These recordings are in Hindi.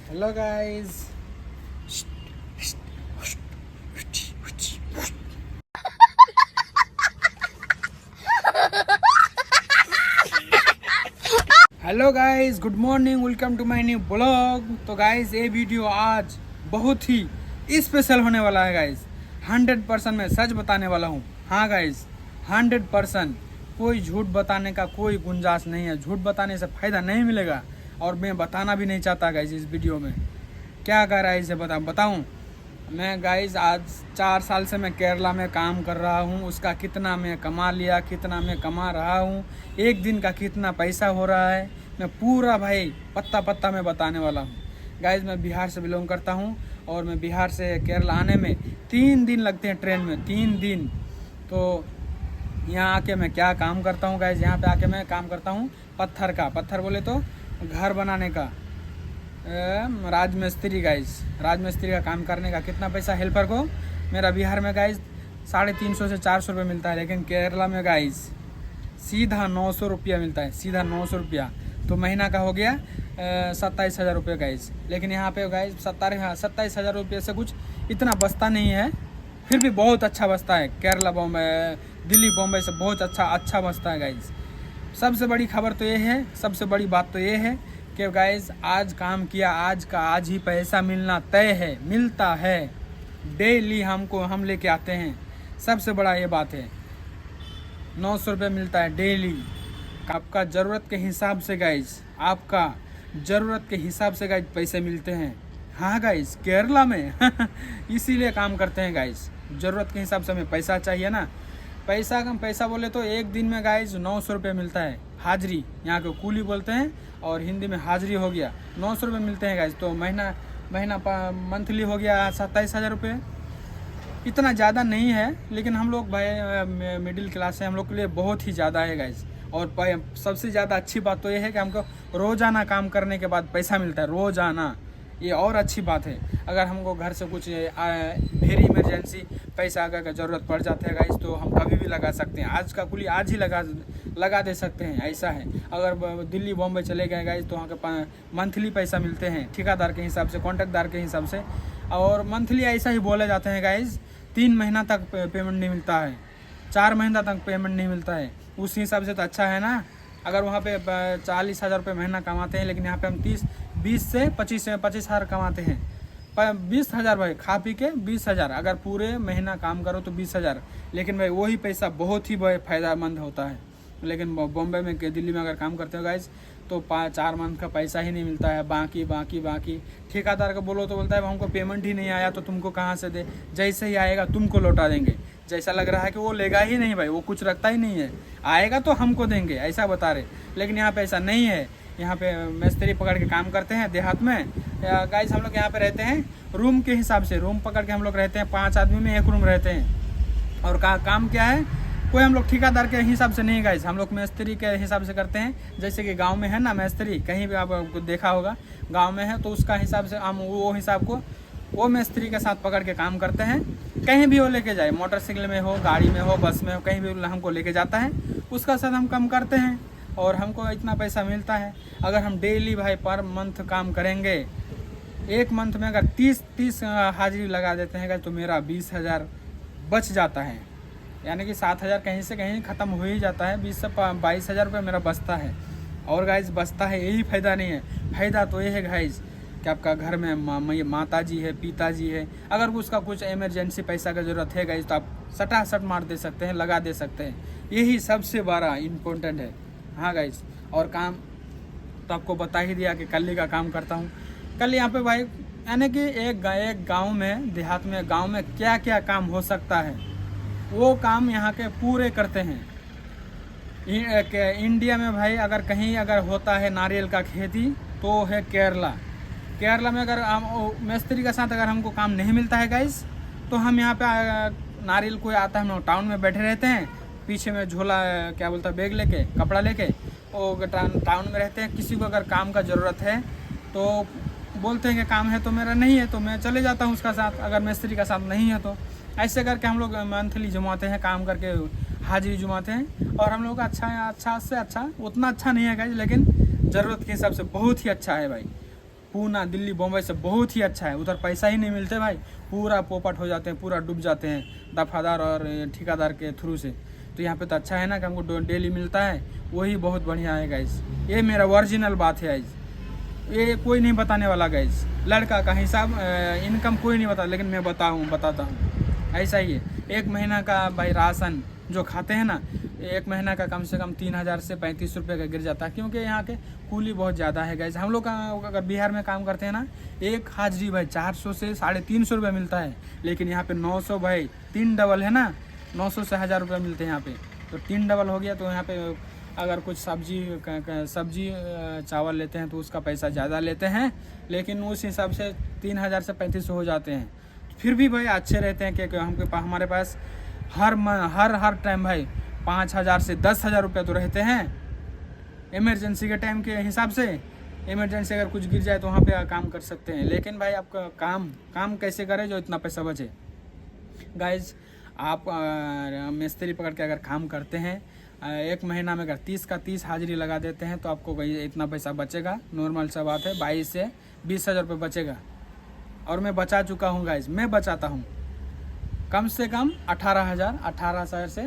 Hello guys. Hello guys, good morning, welcome to my new blog. तो गाइस ये वीडियो आज बहुत ही स्पेशल होने वाला है गाइस। 100% मैं सच बताने वाला हूँ। हाँ गाइस, 100% कोई झूठ बताने का कोई गुंजाइश नहीं है। झूठ बताने से फ़ायदा नहीं मिलेगा और मैं बताना भी नहीं चाहता गाइस। इस वीडियो में क्या कर रहा है इसे बताऊँ मैं गाइस। आज 4 साल से मैं केरला में काम कर रहा हूँ। उसका कितना मैं कमा लिया, कितना मैं कमा रहा हूँ, एक दिन का कितना पैसा हो रहा है, मैं पूरा भाई पत्ता पत्ता में बताने वाला हूँ गाइस। मैं बिहार से बिलोंग करता हूँ और मैं बिहार से केरला आने में 3 दिन लगते हैं ट्रेन में, 3 दिन। तो यहाँ आके मैं क्या काम करता हूँ गाइस, यहाँ पे आके मैं काम करता हूँ पत्थर बोले तो घर बनाने का, राजमिस्त्री गाइस। राजमिस्त्री का काम करने का कितना पैसा हेल्पर को मेरा बिहार में गाइस 350 से 400 रुपये मिलता है, लेकिन केरला में गाइस सीधा 900 रुपया मिलता है, सीधा 900 रुपया। तो महीना का हो गया 27,000 रुपये गाइस। लेकिन यहाँ पे गाइस 27,000 रुपये से कुछ इतना बचता नहीं है, फिर भी बहुत अच्छा बचता है। केरला बॉम्बे, दिल्ली बॉम्बे से बहुत अच्छा बचता है गाइस। सबसे बड़ी खबर तो ये है, सबसे बड़ी बात तो ये है कि गाइस आज काम किया, आज का आज ही पैसा मिलना तय है, मिलता है डेली। हम लेके आते हैं। सबसे बड़ा ये बात है, 900 रुपये मिलता है डेली। आपका ज़रूरत के हिसाब से गाइस, आपका ज़रूरत के हिसाब से गाइस पैसे मिलते हैं। हाँ गाइस, केरला में इसीलिए काम करते हैं गाइस। ज़रूरत के हिसाब से हमें पैसा चाहिए ना। पैसा बोले तो एक दिन में गाइस 900 रुपये मिलता है हाजिरी, यहाँ को कूली बोलते हैं और हिंदी में हाजिरी हो गया। 900 रुपये मिलते हैं गाइस। तो महीना मंथली हो गया 27,000 रुपये। इतना ज़्यादा नहीं है, लेकिन हम लोग भाई मिडिल क्लास है, हम लोग के लिए बहुत ही ज़्यादा है गाइस। और सबसे ज़्यादा अच्छी बात तो ये है कि हमको रोज़ाना काम करने के बाद पैसा मिलता है, रोज़ाना। ये और अच्छी बात है। अगर हमको घर से कुछ वेरी इमरजेंसी पैसा अगर का ज़रूरत पड़ जाता है गाइस, तो हम कभी भी लगा सकते हैं। आज का कुली आज ही लगा दे सकते हैं, ऐसा है। अगर दिल्ली बॉम्बे चले गए गाइस तो वहाँ के मंथली पैसा मिलते हैं, ठेकेदार के हिसाब से, कॉन्ट्रैक्टदार के हिसाब से। और मंथली ऐसा ही बोले जाते हैं गाइस। 3 महीना तक पेमेंट नहीं मिलता है, 4 महीना तक पेमेंट नहीं मिलता है। उस हिसाब से तो अच्छा है ना। अगर वहाँ पे 40,000 रुपये महीना कमाते हैं, लेकिन यहाँ पे हम 20 से 25,000 कमाते हैं। 20,000 भाई, खा पी के 20,000। अगर पूरे महीना काम करो तो 20,000, लेकिन भाई वही पैसा बहुत ही फ़ायदेमंद होता है। लेकिन बॉम्बे में, दिल्ली में अगर काम करते हो गाइस तो 4 मंथ का पैसा ही नहीं मिलता है। बाकी ठेकेदार को बोलो तो बोलता है हमको पेमेंट ही नहीं आया तो तुमको कहाँ से दे, जैसे ही आएगा तुमको लौटा देंगे। जैसा लग रहा है कि वो लेगा ही नहीं भाई, वो कुछ रखता ही नहीं है, आएगा तो हमको देंगे, ऐसा बता रहे। लेकिन यहाँ पे ऐसा नहीं है। यहाँ पे मिस्त्री पकड़ के काम करते हैं देहात में गाइस। हम लोग यहाँ पे रहते हैं रूम के हिसाब से, रूम पकड़ के हम लोग रहते हैं। 5 आदमी में 1 रूम रहते हैं। और काम क्या है, कोई हम लोग ठेकेदार के हिसाब से नहीं गाइस, हम लोग मिस्त्री के हिसाब से करते हैं। जैसे कि गांव में है ना मिस्त्री, कहीं भी आपको देखा होगा, गांव में है तो उसका हिसाब से हम वो हिसाब को वो मिस्त्री के साथ पकड़ के काम करते हैं। कहीं भी वो लेके जाए, मोटरसाइकिल में हो, गाड़ी में हो, बस में हो, कहीं भी हमको लेके जाता है, उसका साथ हम काम करते हैं और हमको इतना पैसा मिलता है। अगर हम डेली भाई पर मंथ काम करेंगे, एक मंथ में अगर 30 हाजिरी लगा देते हैं तो मेरा 20,000 बच जाता है। यानी कि 7,000 कहीं से कहीं ख़त्म हो ही जाता है। 20 से 22,000 रुपये मेरा बचता है। और गाइस बचता है, यही फ़ायदा नहीं है। फ़ायदा तो ये है गाइस कि आपका घर में माता जी है, पिताजी है, अगर उसका कुछ इमरजेंसी पैसा का ज़रूरत है गाइस तो आप सटासट मार दे सकते हैं, लगा दे सकते हैं। यही सबसे बड़ा इम्पोर्टेंट है। हाँ गाइस, और काम तो आपको बता ही दिया कि कल का काम करता हूँ। कल यहाँ पे भाई यानी कि एक गाँव में, देहात में, गाँव में क्या क्या काम हो सकता है वो काम यहाँ के पूरे करते हैं। इंडिया में भाई अगर कहीं होता है नारियल का खेती तो है केरला में। अगर मिस्त्री के साथ अगर हमको काम नहीं मिलता है गाइस तो हम यहाँ पे नारियल कोई आता है, हम टाउन में बैठे रहते हैं, पीछे में झोला क्या बोलता है बैग लेके, कपड़ा लेके, वो टाउन में रहते हैं। किसी को अगर काम का ज़रूरत है तो बोलते हैं कि काम है तो मेरा नहीं है, तो मैं चले जाता हूँ उसका साथ, अगर मिस्त्री का साथ नहीं है तो। ऐसे करके हम लोग मंथली जमाते हैं, काम करके हाजिरी जमाते हैं। और हम लोग का अच्छा से अच्छा, उतना अच्छा नहीं है गाइस, लेकिन ज़रूरत के हिसाब से बहुत ही अच्छा है भाई। पूना, दिल्ली, बम्बई से बहुत ही अच्छा है। उधर पैसा ही नहीं मिलते भाई, पूरा पोपट हो जाते हैं, पूरा डूब जाते हैं दफादार और ठेकेदार के थ्रू से। तो यहाँ पे तो अच्छा है ना कि हमको डेली मिलता है, वही बहुत बढ़िया है गाइस। ये मेरा ओरिजिनल बात है गाइस, ये कोई नहीं बताने वाला गाइस। लड़का का हिसाब इनकम कोई नहीं बता, लेकिन मैं बताता हूँ। ऐसा ही है, 1 महीना का भाई राशन जो खाते हैं ना, 1 महीना का कम से कम 3000 से 35 रुपये का गिर जाता है, क्योंकि यहाँ के कूली बहुत ज़्यादा है गाइस। हम लोग का अगर बिहार में काम करते हैं ना, एक हाजिरी भाई 400 से 350 रुपये मिलता है, लेकिन यहाँ पे 900 भाई, 3 डबल है ना, 900 से 1000 रुपये मिलते हैं यहाँ पे। तो 3 डबल हो गया। तो यहाँ पे अगर कुछ सब्जी चावल लेते हैं तो उसका पैसा ज़्यादा लेते हैं, लेकिन उस हिसाब से 3000 से 3500 हो जाते हैं। फिर भी भाई अच्छे रहते हैं, क्योंकि हमारे पास हर टाइम भाई 5000 से 10,000 रुपये तो रहते हैं इमरजेंसी के टाइम के हिसाब से। इमरजेंसी अगर कुछ गिर जाए तो वहाँ पे काम कर सकते हैं। लेकिन भाई आपका काम कैसे करें जो इतना पैसा बचे गाइज। आप मिस्त्री पकड़ के अगर काम करते हैं, 1 महीना में अगर 30 का 30 हाजिरी लगा देते हैं तो आपको इतना पैसा बचेगा। नॉर्मल सा बात है, 22 से 20,000 रुपये बचेगा। और मैं बचा चुका हूँ गाइज, मैं बचाता हूँ कम से कम 18,000 से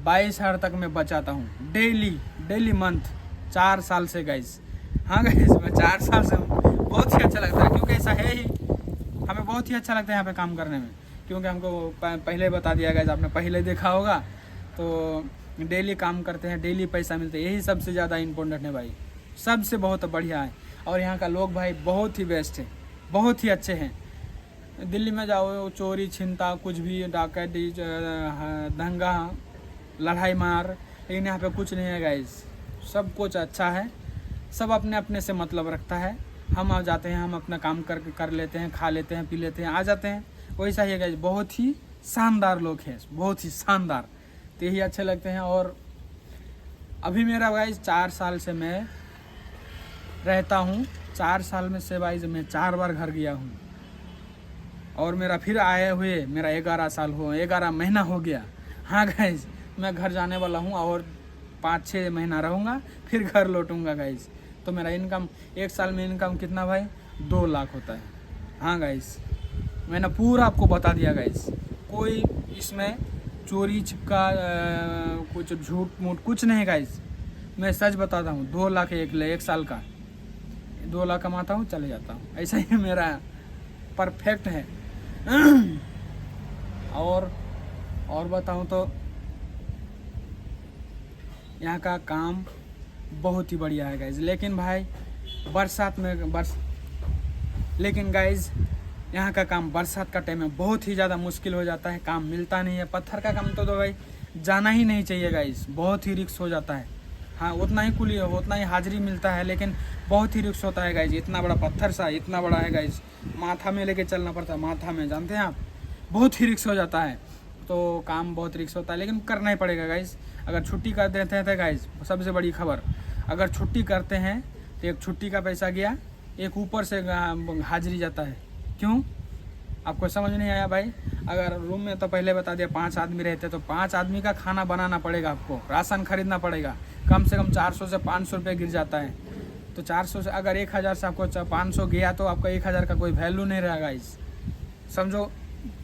22,000 तक मैं बचाता हूँ डेली मंथ, 4 साल से गाइज। हाँ गाइज, मैं 4 साल से हूँ। बहुत ही अच्छा लगता है, क्योंकि ऐसा है ही, हमें बहुत ही अच्छा लगता है यहाँ पे काम करने में, क्योंकि हमको पहले बता दिया गाइज, आपने पहले देखा होगा। तो डेली काम करते हैं, डेली पैसा मिलता है, यही सबसे ज़्यादा इम्पोर्टेंट है भाई, सबसे बहुत बढ़िया है। और यहाँ का लोग भाई बहुत ही बेस्ट है, बहुत ही अच्छे हैं। दिल्ली में जाओ, चोरी छिनता कुछ भी, डकैती, दंगा, लड़ाई मार, लेकिन यहाँ पे कुछ नहीं है गाइज। सब कुछ अच्छा है, सब अपने अपने से मतलब रखता है। हम आ जाते हैं, हम अपना काम कर लेते हैं, खा लेते हैं, पी लेते हैं, आ जाते हैं। वैसा ही है गाइज, बहुत ही शानदार लोग हैं, बहुत ही शानदार। तो यही अच्छे लगते हैं। और अभी मेरा गाइज 4 साल से मैं रहता हूँ, 4 साल में से गाइज मैं 4 बार घर गया हूँ। और मेरा फिर आए हुए मेरा 11 महीना हो गया। हाँ गाइज, मैं घर जाने वाला हूँ और 5-6 महीना रहूँगा, फिर घर लौटूँगा गाइज। तो मेरा इनकम 1 साल में इनकम कितना भाई, 2 लाख होता है। हाँ गाइज, मैंने पूरा आपको बता दिया गाइज, कोई इसमें चोरी छिपका कुछ झूठ मूठ कुछ नहीं गाइज, मैं सच बताता हूँ। 2 लाख 1 साल का 2 लाख कमाता हूँ, चले जाता हूँ। ऐसा ही मेरा परफेक्ट है। और बताऊँ तो यहाँ का काम बहुत ही बढ़िया है गाइज। लेकिन भाई लेकिन गाइज यहाँ का काम बरसात का टाइम में बहुत ही ज़्यादा मुश्किल हो जाता है, काम मिलता नहीं है। पत्थर का काम तो भाई जाना ही नहीं चाहिए गाइज, बहुत ही रिस्क हो जाता है। हाँ, उतना ही कुली हो, उतना ही हाजिरी मिलता है, लेकिन बहुत ही रिस्क होता है गाइज। इतना बड़ा पत्थर सा इतना बड़ा है गाइज, माथा में लेके चलना पड़ता है, माथा में, जानते हैं आप, बहुत ही रिस्क हो जाता है। तो काम बहुत रिस्क होता है, लेकिन करना ही पड़ेगा गाइज। अगर छुट्टी कर देते हैं तो गाइज, सबसे बड़ी खबर, अगर छुट्टी करते हैं तो एक छुट्टी का पैसा गया, एक ऊपर से हाजिरी जाता है। क्यों, आपको समझ नहीं आया भाई? अगर रूम में तो पहले बता दिया 5 आदमी रहते, तो 5 आदमी का खाना बनाना पड़ेगा, आपको राशन खरीदना पड़ेगा, कम से कम 400 से 500 रुपये गिर जाता है। तो 400 से अगर 1000 से आपको 500 गया तो आपका 1000 का कोई वैल्यू नहीं रहेगा गाइस, समझो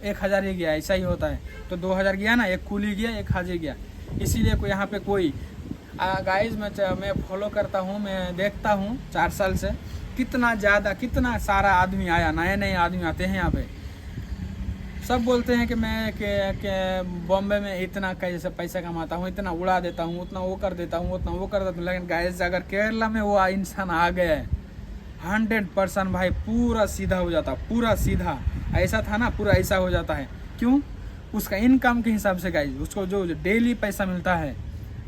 1000 ही गया, ऐसा ही होता है। तो 2000 गया ना, एक कूली गया, एक हाजिर गया। इसीलिए कोई यहाँ पे कोई गाइस मैं फॉलो करता हूँ, मैं देखता हूँ 4 साल से कितना सारा आदमी आया, नए आदमी आते हैं यहाँ पे। सब बोलते हैं कि मैं बॉम्बे में इतना कैसे पैसा कमाता हूँ, इतना उड़ा देता हूँ, उतना वो कर देता हूँ, उतना वो कर देता हूँ। लेकिन गाइस अगर केरला में वो इंसान आ गया है 100% भाई पूरा सीधा हो जाता, पूरा सीधा। ऐसा था ना, पूरा ऐसा हो जाता है। क्यों? उसका इनकम के हिसाब से गाइस, उसको जो डेली पैसा मिलता है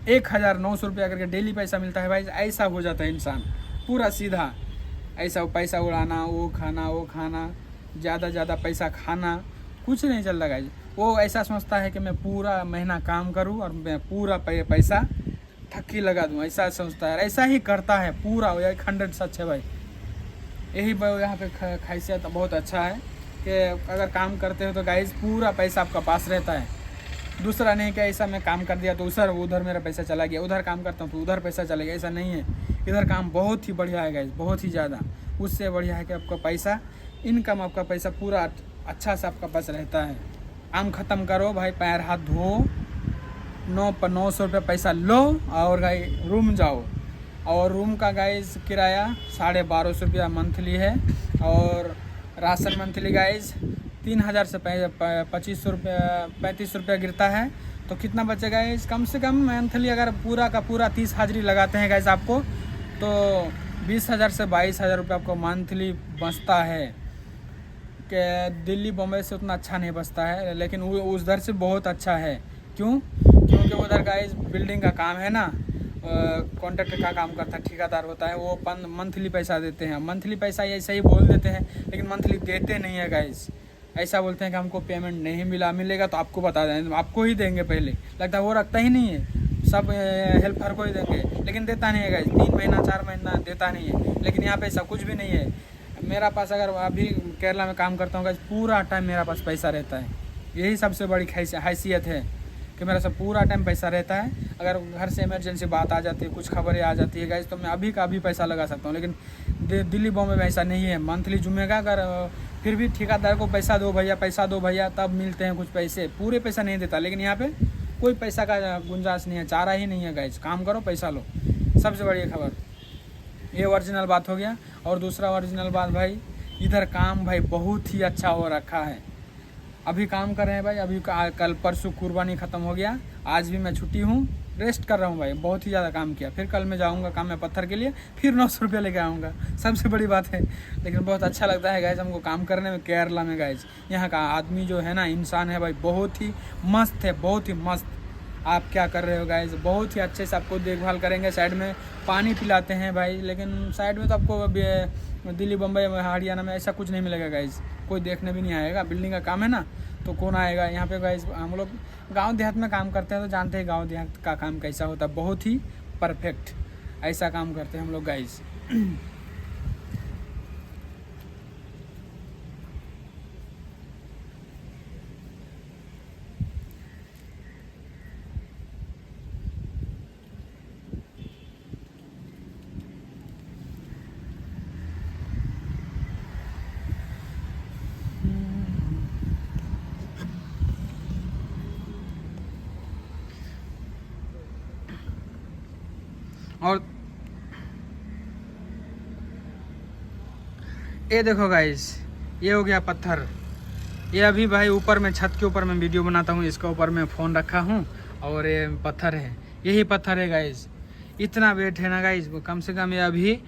1900 रुपया करके डेली पैसा मिलता है भाई, ऐसा हो जाता है इंसान पूरा सीधा। ऐसा पैसा उड़ाना, वो खाना, ज़्यादा पैसा खाना, कुछ नहीं चल रहा गाइस। वो ऐसा सोचता है कि मैं पूरा महीना काम करूं और मैं पूरा पैसा ठक्की लगा दूं, ऐसा सोचता है। ऐसा ही करता है पूरा, 100 सच है भाई। यही यहाँ पे खासियत बहुत अच्छा है कि अगर काम करते हो तो गाइस पूरा पैसा आपका पास रहता है। दूसरा नहीं कि ऐसा मैं काम कर दिया तो उधर मेरा पैसा चला गया, उधर काम करता हूँ तो उधर पैसा चला गया, ऐसा नहीं है। इधर काम बहुत ही बढ़िया है गाइस, बहुत ही ज़्यादा। उससे बढ़िया है कि आपका पैसा इनकम, आपका पैसा पूरा अच्छा से आपका पास रहता है। काम ख़त्म करो भाई, पैर हाथ धो, 900 रुपये पैसा लो और गाई रूम जाओ। और रूम का गाइज किराया 1250 रुपया मंथली है। और राशन मंथली गाइज 3000 से 2500 रुपया 35 रुपया गिरता है। तो कितना बचेगा गाइज? कम से कम मंथली अगर पूरा का पूरा 30 हाजिरी लगाते हैं गाइज आपको, तो 20,000 से 22,000 रुपये आपको मंथली बचता है। कि दिल्ली बम्बई से उतना अच्छा नहीं बचता है, लेकिन वो उस दर से बहुत अच्छा है। क्यों? क्योंकि उधर गाइज बिल्डिंग का काम है ना, कॉन्ट्रैक्टर का काम करता है, ठेकेदार होता है, वो मंथली पैसा देते हैं। मंथली पैसा ऐसा ही बोल देते हैं, लेकिन मंथली देते नहीं है गाइज। ऐसा बोलते हैं कि हमको पेमेंट नहीं मिलेगा तो आपको बता दें, आपको ही देंगे। पहले लगता है वो रखता ही नहीं है, सब हेल्पर को ही देंगे, लेकिन देता नहीं है गाइज। 3 महीना 4 महीना देता नहीं है। लेकिन यहाँ पे ऐसा कुछ भी नहीं है। मेरा पास अगर अभी केरला में काम करता हूँ गाइज, पूरा टाइम मेरा पास पैसा रहता है। यही सबसे बड़ी हैसियत है कि मेरा सब पूरा टाइम पैसा रहता है। अगर घर से इमरजेंसी बात आ जाती है, कुछ खबरें आ जाती है गाइज, तो मैं अभी का अभी पैसा लगा सकता हूँ। लेकिन दिल्ली बॉम्बे में ऐसा नहीं है। मंथली जुम्मेगा, अगर फिर भी ठेकेदार को पैसा दो भैया तब मिलते हैं कुछ पैसे, पूरे पैसा नहीं देता। लेकिन यहाँ पे कोई पैसा का गुंजाइश नहीं है, चारा ही नहीं है गाइज। काम करो पैसा लो, सबसे बड़ी खबर। ये ओरिजिनल बात हो गया। और दूसरा ओरिजिनल बात भाई, इधर काम भाई बहुत ही अच्छा हो रखा है। अभी काम कर रहे हैं भाई, अभी कल परसों कुर्बानी ख़त्म हो गया, आज भी मैं छुट्टी हूँ, रेस्ट कर रहा हूँ भाई। बहुत ही ज़्यादा काम किया। फिर कल मैं जाऊँगा काम में पत्थर के लिए, फिर 900 रुपया लेके आऊँगा। सबसे बड़ी बात है। लेकिन बहुत अच्छा लगता है गाइज हमको काम करने में केरला में गाइज। यहाँ का आदमी जो है ना, इंसान है भाई, बहुत ही मस्त है, बहुत ही मस्त। आप क्या कर रहे हो गाइज? बहुत ही अच्छे से आपको देखभाल करेंगे, साइड में पानी पिलाते हैं भाई। लेकिन साइड में तो आपको दिल्ली बम्बई हरियाणा में ऐसा कुछ नहीं मिलेगा गाइज, कोई देखने भी नहीं आएगा। बिल्डिंग का काम है ना, तो कौन आएगा यहाँ पे गाइज? हम लोग गांव देहात में काम करते हैं तो जानते हैं गांव देहात का काम कैसा होता है। बहुत ही परफेक्ट ऐसा काम करते हैं हम लोग गाइज। और ये देखो गाइस, ये हो गया पत्थर। ये अभी भाई ऊपर में छत के ऊपर मैं वीडियो बनाता हूँ, इसके ऊपर मैं फ़ोन रखा हूँ और ये पत्थर है, यही पत्थर है गाइस। इतना वेट है ना गाइस, कम से कम ये अभी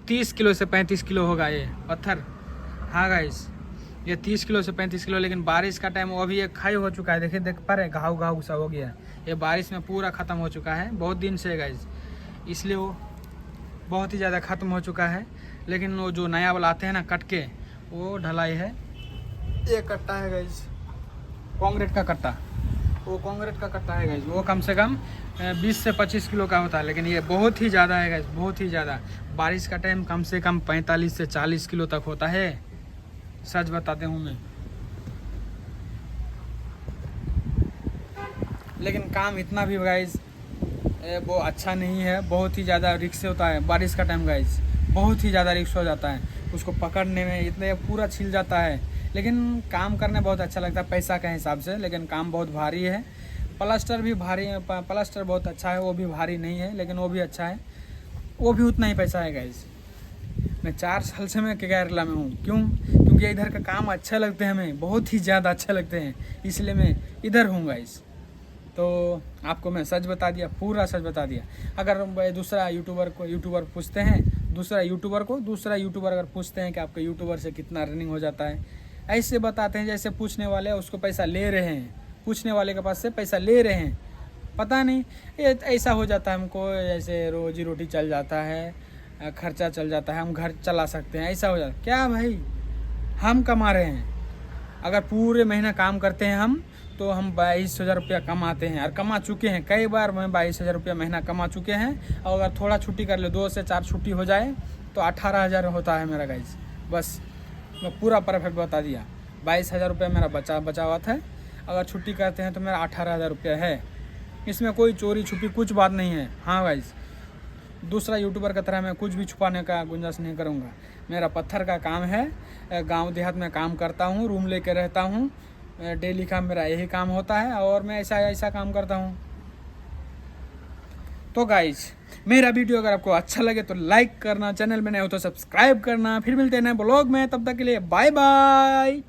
30 किलो से 35 किलो होगा ये पत्थर। हाँ गाइस, ये 30 किलो से 35 किलो। लेकिन बारिश का टाइम, वो अभी ये खाई हो चुका है, देखिए देख पा रहे, घाव घाव सा हो गया। ये बारिश में पूरा ख़त्म हो चुका है, बहुत दिन से गाइस, इसलिए वो बहुत ही ज़्यादा ख़त्म हो चुका है। लेकिन वो जो नया वाला आते हैं ना कट के, वो ढलाई है। ये कट्टा है गाइस, कंक्रीट का कट्टा, वो कंक्रीट का कट्टा है गाइस। वो कम से कम 20 से 25 किलो का होता है। लेकिन ये बहुत ही ज़्यादा है गाइस, बहुत ही ज़्यादा। बारिश का टाइम कम से कम 45 से 40 किलो तक होता है, सच बताते हूँ मैं। लेकिन काम इतना भी गाइस वो अच्छा नहीं है, बहुत ही ज़्यादा रिक्स होता है बारिश का टाइम गाइस, बहुत ही ज़्यादा रिक्स हो जाता है। उसको पकड़ने में इतने पूरा छिल जाता है। लेकिन काम करने बहुत अच्छा लगता है पैसा के हिसाब से। लेकिन काम बहुत भारी है। प्लास्टर भी भारी है, प्लास्टर बहुत अच्छा है, वो भी भारी नहीं है, लेकिन वो भी अच्छा है, वो भी उतना ही पैसा है गाइस। मैं 4 साल से मैं केरला में हूँ। क्यों? क्योंकि इधर का काम अच्छा लगते हैं हमें, बहुत ही ज़्यादा अच्छा लगते हैं, इसलिए मैं इधर हूँ गाइस। तो आपको मैं सच बता दिया, पूरा सच बता दिया। अगर दूसरा यूट्यूबर पूछते हैं, दूसरा यूट्यूबर अगर पूछते हैं कि आपके यूट्यूबर से कितना अर्निंग हो जाता है, ऐसे बताते हैं जैसे पूछने वाले उसको पैसा ले रहे हैं, पूछने वाले के पास से पैसा ले रहे हैं। पता नहीं, ये ऐसा हो जाता है हमको, जैसे रोजी रोटी चल जाता है, खर्चा चल जाता है, हम घर चला सकते हैं, ऐसा हो जाता है। क्या भाई, हम कमा रहे हैं। अगर पूरे महीना काम करते हैं हम, तो हम 22,000 रुपया कमाते हैं, और कमा चुके हैं कई बार। मैं 22,000 रुपया महीना कमा चुके हैं। और अगर थोड़ा छुट्टी कर ले, 2 से 4 छुट्टी हो जाए, तो 18,000 होता है मेरा गाइस। बस मैं पूरा परफेक्ट बता दिया। 22,000 रुपया मेरा बचा हुआ था। अगर छुट्टी करते हैं तो मेरा 18,000 रुपया है। इसमें कोई चोरी छुपी कुछ बात नहीं है। हाँ गाइस, दूसरा यूट्यूबर की तरह मैं कुछ भी छुपाने का गुंजाइश नहीं करूँगा। मेरा पत्थर का काम है, गांव देहात में काम करता हूँ, रूम लेके रहता हूँ, डेली का मेरा यही काम होता है और मैं ऐसा ऐसा काम करता हूँ। तो गाइज मेरा वीडियो अगर आपको अच्छा लगे तो लाइक करना, चैनल में नए हो तो सब्सक्राइब करना। फिर मिलते हैं नए ब्लॉग में, तब तक के लिए बाय बाय।